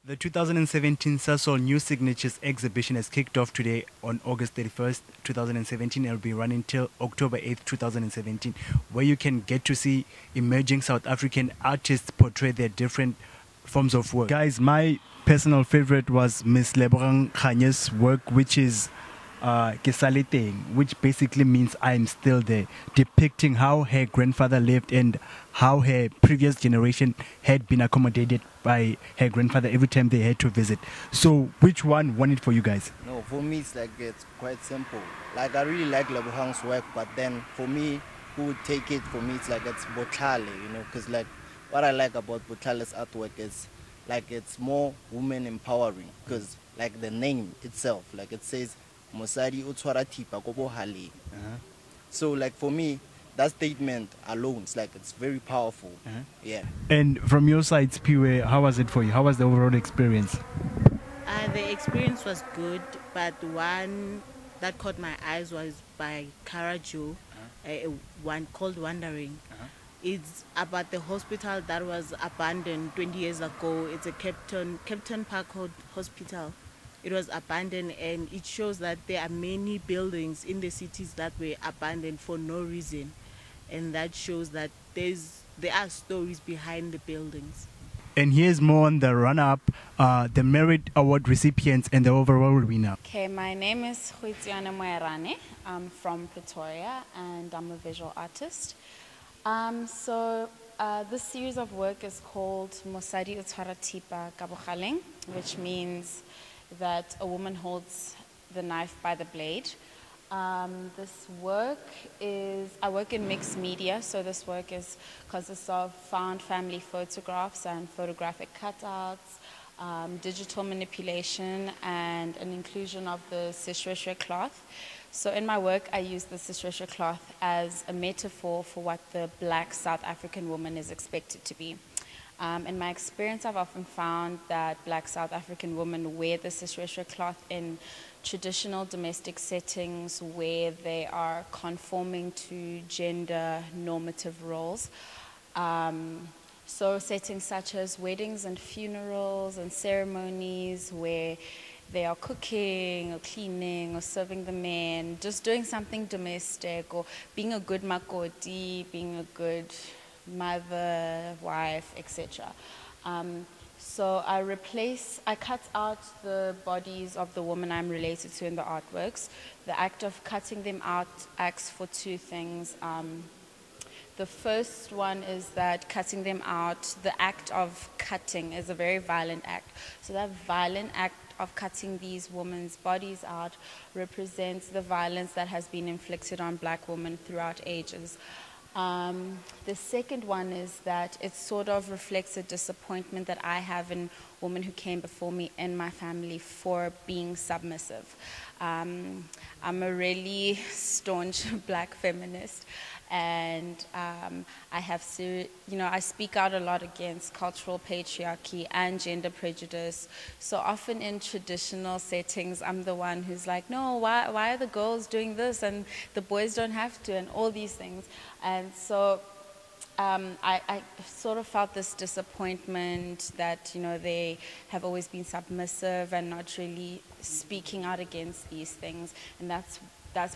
The 2017 Sasol New Signatures exhibition has kicked off today on August 31st, 2017. It will be running till October 8th, 2017, where you can get to see emerging South African artists portray their different forms of work. Guys, my personal favorite was Miss Lebogang Khanye's work, which is Ke Sale Teng, which basically means I'm still there, depicting how her grandfather lived and how her previous generation had been accommodated by her grandfather every time they had to visit. So which one won it for you guys? No, for me it's quite simple. Like I really like Lebohang's work, but then for me, who would take it for me, it's Botlhale, because like what I like about Botlhale's artwork is like it's more woman empowering, because like the name itself, like it says Mosadi o tshwara thipa ko bohaleng. So like for me, that statement alone, it's very powerful. Yeah. And from your side, Spiwe, how was it for you? How was the overall experience? The experience was good, but one that caught my eyes was by Cora J3D, one called Wandering. It's about the hospital that was abandoned 20 years ago. It's a Captain Park Hospital. It was abandoned, and it shows that there are many buildings in the cities that were abandoned for no reason. And that shows that there are stories behind the buildings. And here's more on the run-up, the Merit Award recipients and the overall winner. Okay, my name is Huitiana Moerane. I'm from Pretoria and I'm a visual artist. This series of work is called Mosadi o tshwara thipa ka bohaleng, which means that a woman holds the knife by the blade. This work I work in mixed media, so this work consists of found family photographs and photographic cutouts, digital manipulation, and an inclusion of the sishweshwe cloth. So in my work, I use the sishweshwe cloth as a metaphor for what the black South African woman is expected to be. In my experience, I've often found that black South African women wear the sishweshwe cloth in traditional domestic settings where they are conforming to gender normative roles. So settings such as weddings and funerals and ceremonies where they are cooking or cleaning or serving the men, just doing something domestic, or being a good makoti, being a good mother, wife, etc. So I cut out the bodies of the woman I'm related to in the artworks. The act of cutting them out acts for two things. The first one is that cutting them out, the act of cutting is a very violent act. So that violent act of cutting these women's bodies out represents the violence that has been inflicted on black women throughout ages. The second one is that it sort of reflects a disappointment that I have in women who came before me in my family for being submissive. I'm a really staunch black feminist, and I speak out a lot against cultural patriarchy and gender prejudice. So often in traditional settings, I'm the one who's like, no, why are the girls doing this and the boys don't have to, and all these things. And so I sort of felt this disappointment that, they have always been submissive and not really speaking out against these things. And that's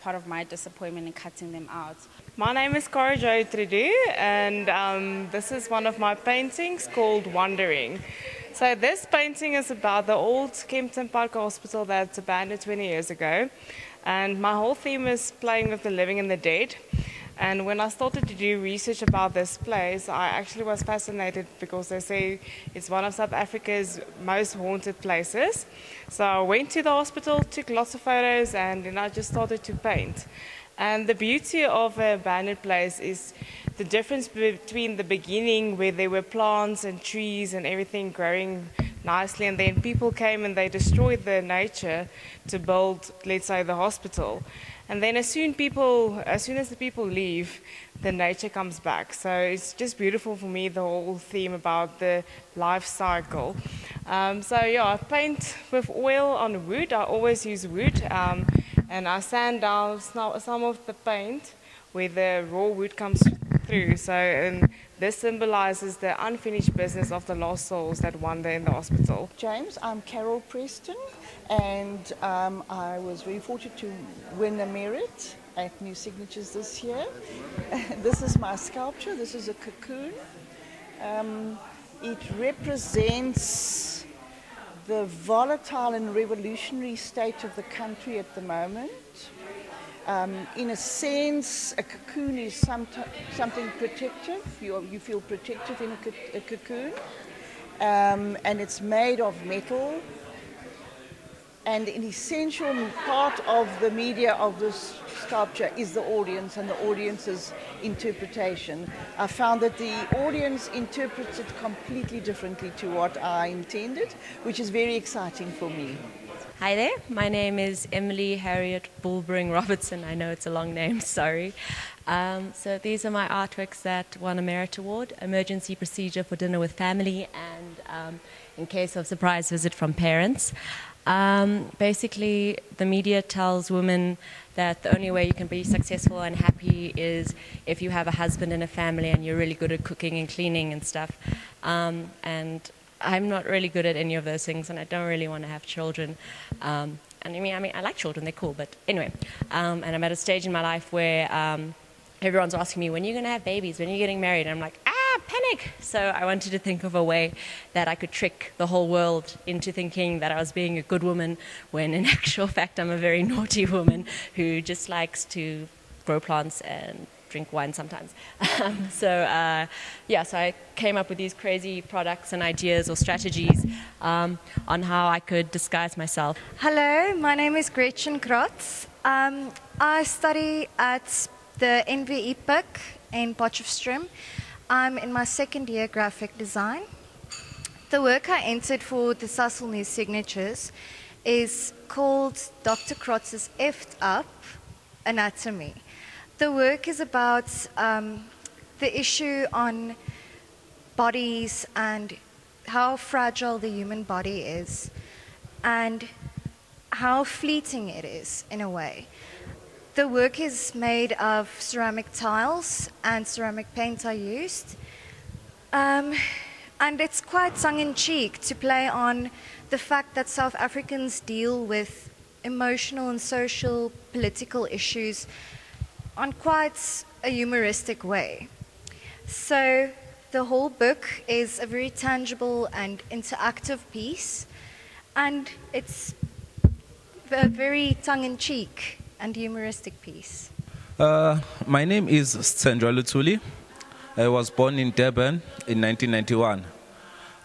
part of my disappointment in cutting them out. My name is Cora J3D, and this is one of my paintings called Wandering. So this painting is about the old Kempton Park Hospital that's abandoned 20 years ago. And my whole theme is playing with the living and the dead. And when I started to do research about this place, I actually was fascinated because they say it's one of South Africa's most haunted places. So I went to the hospital, took lots of photos, and then I just started to paint. And the beauty of an abandoned place is the difference between the beginning where there were plants and trees and everything growing nicely, and then people came and they destroyed the nature to build, let's say, the hospital. And then as soon as the people leave, the nature comes back. So it's just beautiful for me, the whole theme about the life cycle. I paint with oil on wood. I always use wood, and I sand down some of the paint where the raw wood comes through. So This symbolizes the unfinished business of the lost souls that wander in the hospital. James, I'm Carol Preston, and I was very fortunate to win a merit at New Signatures this year. This is my sculpture. This is a cocoon. It represents the volatile and revolutionary state of the country at the moment. In a sense, a cocoon is something protective. You feel protective in a cocoon. And it's made of metal. And an essential part of the media of this sculpture is the audience and the audience's interpretation. I found that the audience interprets it completely differently to what I intended, which is very exciting for me. Hi there, my name is Emily Harriet Bullbring Robertson. I know it's a long name, sorry. So these are my artworks that won a merit award: emergency procedure for dinner with family, and in case of surprise visit from parents. Basically, the media tells women that the only way you can be successful and happy is if you have a husband and a family and you're really good at cooking and cleaning and stuff. And I'm not really good at any of those things, and I don't really want to have children. And I mean, I like children; they're cool. But anyway, and I'm at a stage in my life where everyone's asking me, when are you going to have babies? When are you getting married? And I'm like, panic. So I wanted to think of a way that I could trick the whole world into thinking that I was being a good woman, when in actual fact I'm a very naughty woman who just likes to grow plants and drink wine sometimes. So I came up with these crazy products and ideas or strategies on how I could disguise myself. Hello, my name is Gretchen Graz. I study at the Edbook in Potchefstroom. I'm in my second year graphic design. The work I entered for the Sasol New Signatures is called Dr. Kratz's Effed Up Anatomy. The work is about the issue on bodies and how fragile the human body is and how fleeting it is in a way. The work is made of ceramic tiles and ceramic paint I used. And it's quite tongue-in-cheek to play on the fact that South Africans deal with emotional and social political issues on quite a humoristic way. So the whole book is a very tangible and interactive piece, and it's a very tongue-in-cheek and humoristic piece. My name is Sandra Lazuli. I was born in Durban in 1991.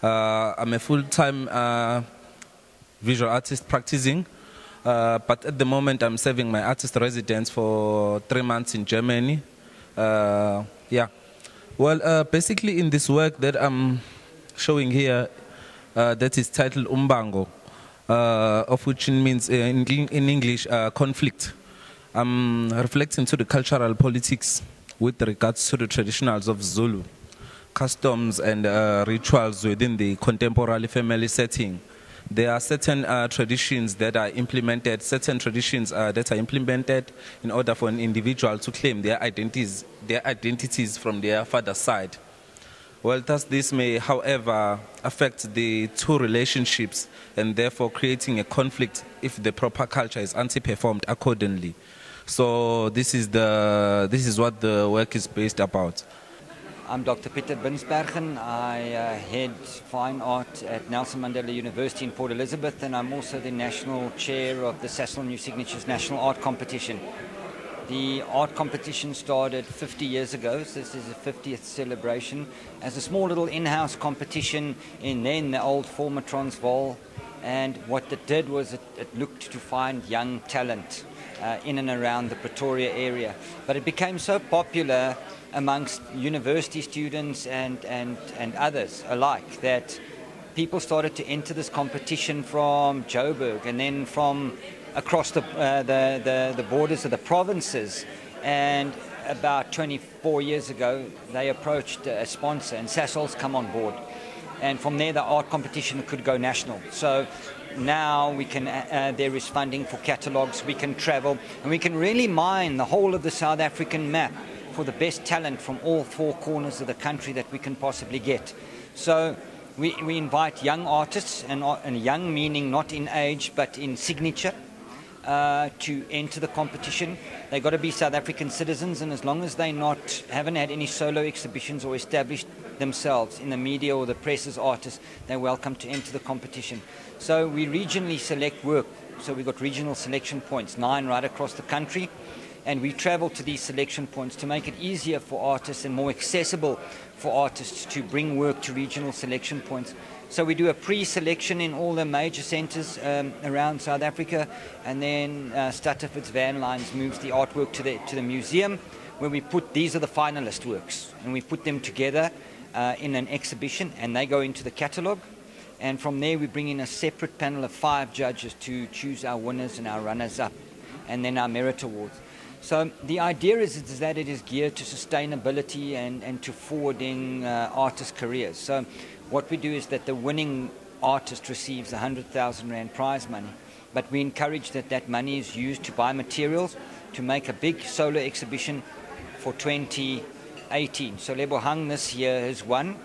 I'm a full-time visual artist practicing, but at the moment I'm serving my artist residence for 3 months in Germany. Basically in this work that I'm showing here, that is titled Umbango, of which means in English conflict. I'm reflecting to the cultural politics with regards to the traditionals of Zulu, customs and rituals within the contemporary family setting. There are certain traditions that are implemented, in order for an individual to claim their identities from their father's side. Well, thus this may, however, affect the two relationships and therefore creating a conflict if the proper culture is anti-performed accordingly. So this is what the work is based about. I'm Dr. Pieter Binsbergen. I head fine art at Nelson Mandela University in Port Elizabeth, and I'm also the national chair of the Sasol New Signatures National Art Competition. The art competition started 50 years ago, so this is the 50th celebration, as a small little in-house competition in then the old former Transvaal. And what it did was it looked to find young talent in and around the Pretoria area. But it became so popular amongst university students and others alike that people started to enter this competition from Joburg and then from across the borders of the provinces. And about 24 years ago, they approached a sponsor, and Sasol's come on board. And from there, the art competition could go national. So now we can, there is funding for catalogues, we can travel, and we can really mine the whole of the South African map for the best talent from all four corners of the country that we can possibly get. So we invite young artists, and young meaning not in age but in signature, to enter the competition. They've got to be South African citizens, and as long as they haven't had any solo exhibitions or established themselves in the media or the press as artists, they're welcome to enter the competition. So we regionally select work. So we've got regional selection points, 9 right across the country, and we travel to these selection points to make it easier for artists and more accessible for artists to bring work to regional selection points. So we do a pre-selection in all the major centres around South Africa, and then Stutterford's Van Lines moves the artwork to the museum, where we put, these are the finalist works, and we put them together in an exhibition, and they go into the catalogue. And from there we bring in a separate panel of 5 judges to choose our winners and our runners-up, and then our merit awards. So the idea is that it is geared to sustainability and to forwarding artists' careers. So what we do is that the winning artist receives 100,000 Rand prize money, but we encourage that money is used to buy materials to make a big solo exhibition for 2018. So Lebohang this year has won.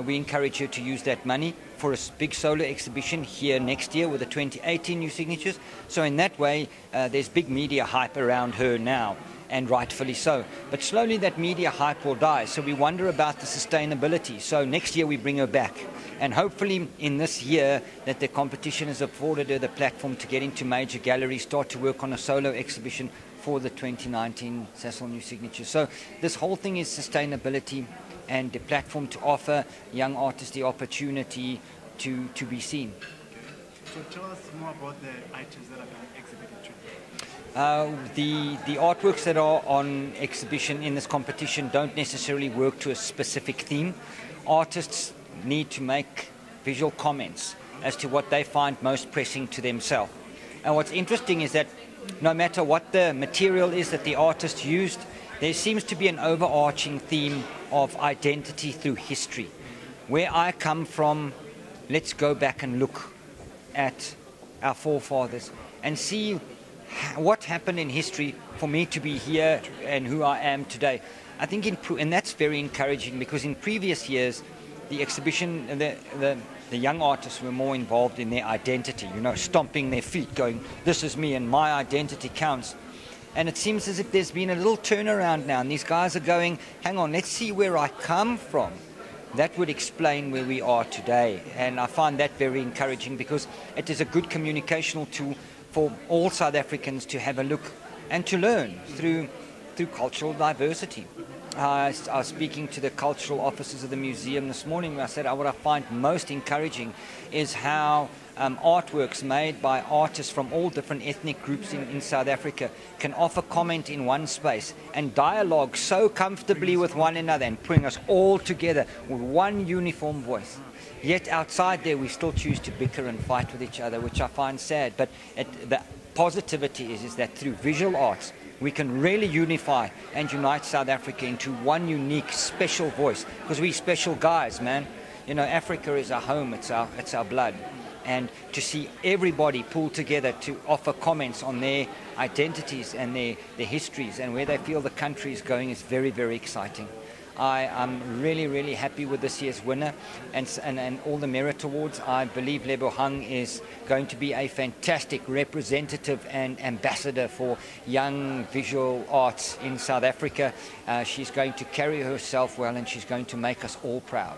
We encourage her to use that money for a big solo exhibition here next year with the 2018 new signatures. So in that way, there's big media hype around her now, and rightfully so. But slowly that media hype will die. So we wonder about the sustainability. So next year we bring her back. And hopefully in this year that the competition has afforded her the platform to get into major galleries, start to work on a solo exhibition for the 2019 Sasol new signatures. So this whole thing is sustainability and the platform to offer young artists the opportunity to be seen. So tell us more about the items that are being exhibited today. The artworks that are on exhibition in this competition don't necessarily work to a specific theme. Artists need to make visual comments as to what they find most pressing to themselves. And what's interesting is that no matter what the material is that the artist used, there seems to be an overarching theme of identity through history. Where I come from, let's go back and look at our forefathers and see what happened in history for me to be here and who I am today. I think, and that's very encouraging, because in previous years, the exhibition, the young artists were more involved in their identity, stomping their feet, going, this is me and my identity counts. And it seems as if there's been a little turnaround now, and these guys are going, hang on, let's see where I come from. That would explain where we are today. And I find that very encouraging, because it is a good communicational tool for all South Africans to have a look and to learn through cultural diversity. I was speaking to the cultural officers of the museum this morning. I said what I find most encouraging is how artworks made by artists from all different ethnic groups in South Africa can offer comment in one space and dialogue so comfortably with one another and bring us all together with one uniform voice. Yet outside there we still choose to bicker and fight with each other, which I find sad. But the positivity is that through visual arts we can really unify and unite South Africa into one unique, special voice. Because we're special guys, man. Africa is our home, it's our blood. And to see everybody pull together to offer comments on their identities and their histories and where they feel the country is going is very, very exciting. I am really, really happy with this year's winner and all the merit awards. I believe Lebohang is going to be a fantastic representative and ambassador for young visual arts in South Africa. She's going to carry herself well, and she's going to make us all proud.